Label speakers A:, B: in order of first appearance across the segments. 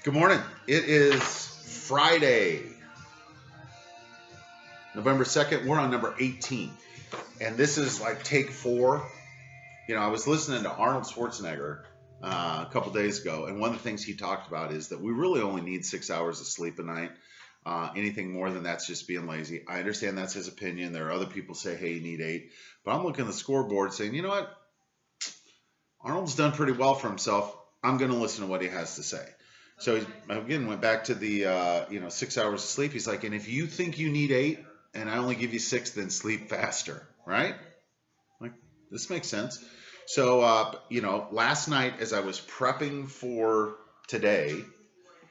A: Good morning. It is Friday, November 2nd. We're on number 18. And this is like take 4. I was listening to Arnold Schwarzenegger a couple days ago, and one of the things he talked about is that we really only need 6 hours of sleep a night. Anything more than that's just being lazy. I understand that's his opinion. There are other people say, hey, you need 8. But I'm looking at the scoreboard saying, you know what? Arnold's done pretty well for himself. I'm going to listen to what he has to say. So he, again, went back to the 6 hours of sleep. He's like, and if you think you need 8 and I only give you 6, then sleep faster, right? Like, this makes sense. So, last night as I was prepping for today,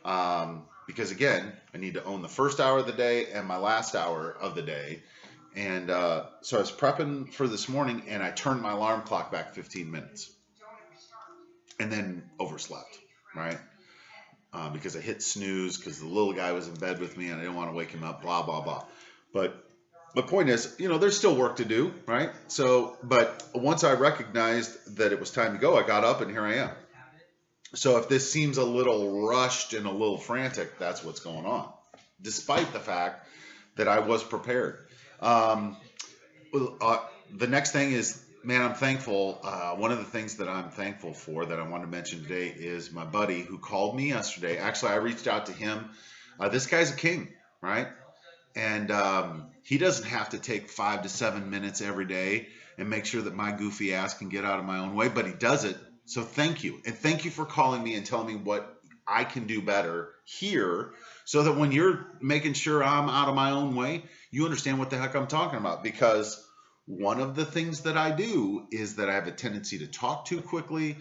A: because again, I need to own the first hour of the day and my last hour of the day. And so I was prepping for this morning and I turned my alarm clock back 15 minutes and then overslept, right? Because I hit snooze because the little guy was in bed with me and I didn't want to wake him up, blah, blah, blah. But the point is, there's still work to do, right? So, but once I recognized that it was time to go, I got up and here I am. So if this seems a little rushed and a little frantic, that's what's going on, despite the fact that I was prepared. The next thing is, man, I'm thankful. One of the things that I'm thankful for that I want to mention today is my buddy who called me yesterday. Actually, I reached out to him. This guy's a king, right? And he doesn't have to take 5 to 7 minutes every day and make sure that my goofy ass can get out of my own way, but he does it. So thank you. And thank you for calling me and telling me what I can do better here so that when you're making sure I'm out of my own way, you understand what the heck I'm talking about. Because one of the things that I do is that I have a tendency to talk too quickly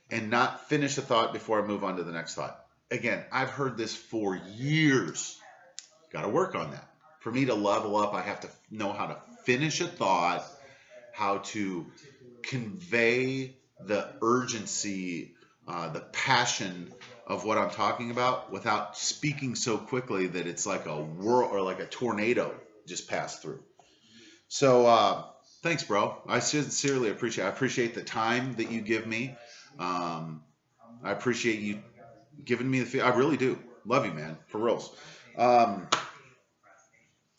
A: and not finish a thought before I move on to the next thought. Again, I've heard this for years. Got to work on that. For me to level up, I have to know how to finish a thought, how to convey the urgency, the passion of what I'm talking about without speaking so quickly that it's like a whirl or like a tornado just passed through. So thanks, bro. I sincerely appreciate it. I appreciate the time that you give me. I appreciate you giving me the feel. I really do. Love you, man. For reals.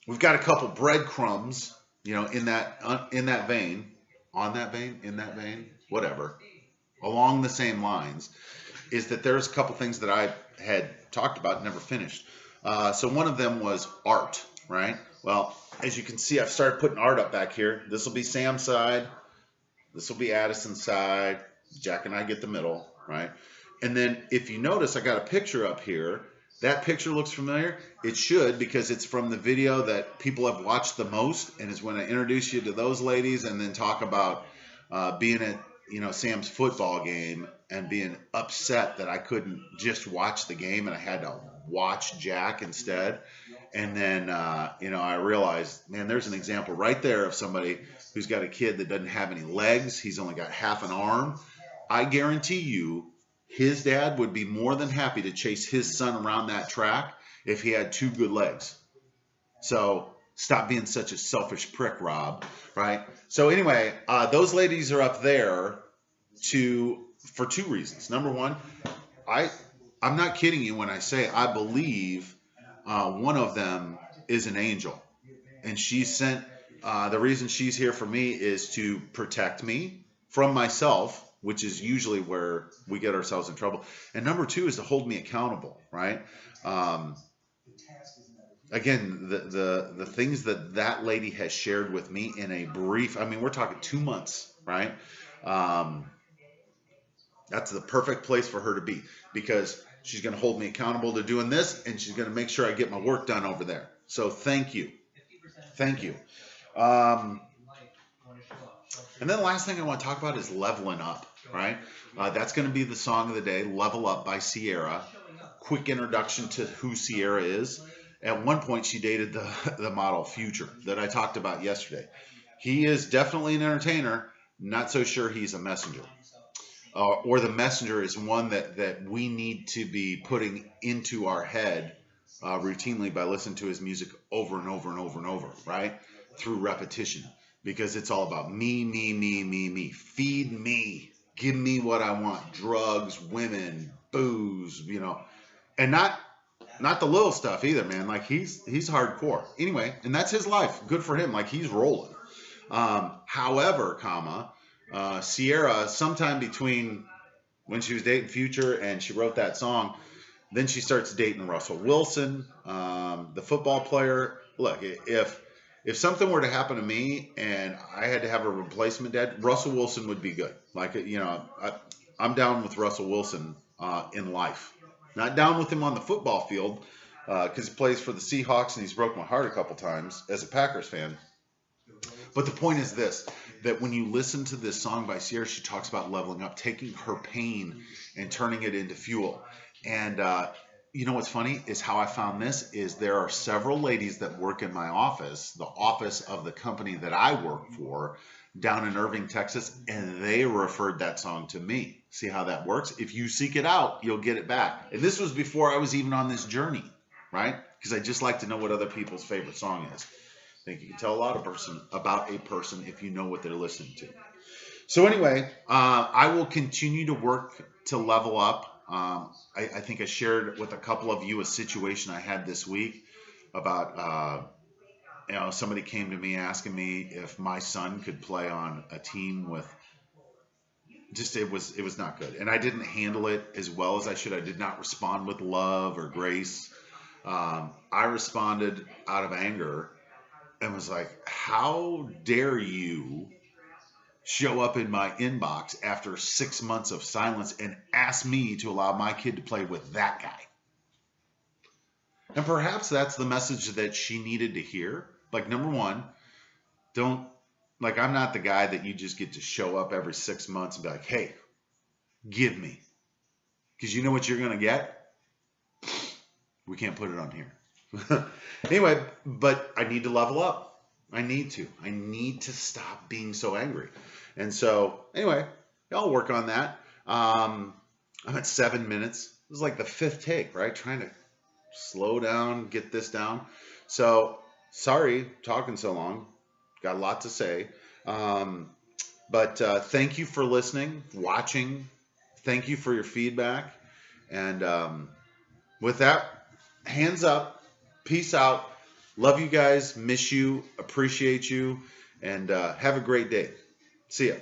A: We've got a couple breadcrumbs, in that vein, on that vein, in that vein, whatever, along the same lines, is that there's a couple things that I had talked about and never finished. So one of them was art, right? Well, as you can see, I've started putting art up back here. This will be Sam's side. This will be Addison's side. Jack and I get the middle, right? And then if you notice, I got a picture up here. That picture looks familiar. It should, because it's from the video that people have watched the most, and is when I introduce you to those ladies and then talk about being at Sam's football game and being upset that I couldn't just watch the game and I had to watch Jack instead. And then I realized, man, there's an example right there of somebody who's got a kid that doesn't have any legs. He's only got half an arm. I guarantee you his dad would be more than happy to chase his son around that track if he had 2 good legs. So stop being such a selfish prick, Rob, right? So anyway, those ladies are up there for 2 reasons. Number one, I'm not kidding you when I say I believe one of them is an angel. And she sent, the reason she's here for me is to protect me from myself, which is usually where we get ourselves in trouble. And number 2 is to hold me accountable, right? Again, the things that lady has shared with me in a brief, we're talking 2 months, right? That's the perfect place for her to be, because she's going to hold me accountable to doing this, and she's going to make sure I get my work done over there. So thank you. Thank you. And then the last thing I want to talk about is leveling up, right? That's going to be the song of the day, Level Up by Ciara. Quick introduction to who Ciara is. At one point, she dated the model Future that I talked about yesterday. He is definitely an entertainer. Not so sure he's a messenger. Or the messenger is one that we need to be putting into our head routinely by listening to his music over and over and over and over, right? Through repetition. Because it's all about me, me, me, me, me. Feed me. Give me what I want. Drugs, women, booze, and not the little stuff either, man. Like he's hardcore. Anyway, and that's his life. Good for him. Like he's rolling. However, Ciara, sometime between when she was dating Future and she wrote that song, then she starts dating Russell Wilson, the football player. Look, if something were to happen to me and I had to have a replacement dad, Russell Wilson would be good. Like, I'm down with Russell Wilson in life. Not down with him on the football field because he plays for the Seahawks and he's broke my heart a couple times as a Packers fan. But the point is this, that when you listen to this song by Ciara, she talks about leveling up, taking her pain and turning it into fuel. And you know what's funny is how I found this is there are several ladies that work in my office, the office of the company that I work for down in Irving, Texas, and they referred that song to me. See how that works? If you seek it out, you'll get it back. And this was before I was even on this journey, right? Because I just like to know what other people's favorite song is. I think you can tell a lot about a person if you know what they're listening to. So anyway, I will continue to work to level up. I think I shared with a couple of you a situation I had this week about, somebody came to me asking me if my son could play on a team with it was not good. And I didn't handle it as well as I should. I did not respond with love or grace. I responded out of anger and was like, how dare you show up in my inbox after 6 months of silence and ask me to allow my kid to play with that guy? And perhaps that's the message that she needed to hear. Like, number one, I'm not the guy that you just get to show up every 6 months and be like, hey, give me. Because you know what you're going to get? We can't put it on here. Anyway, but I need to level up. I need to stop being so angry. And so, anyway, I'll work on that. I'm at 7 minutes. This is like the 5th take, right? Trying to slow down, get this down. So, sorry, talking so long. Got a lot to say. But thank you for listening, watching. Thank you for your feedback. And with that, hands up. Peace out. Love you guys. Miss you. Appreciate you. And have a great day. See ya.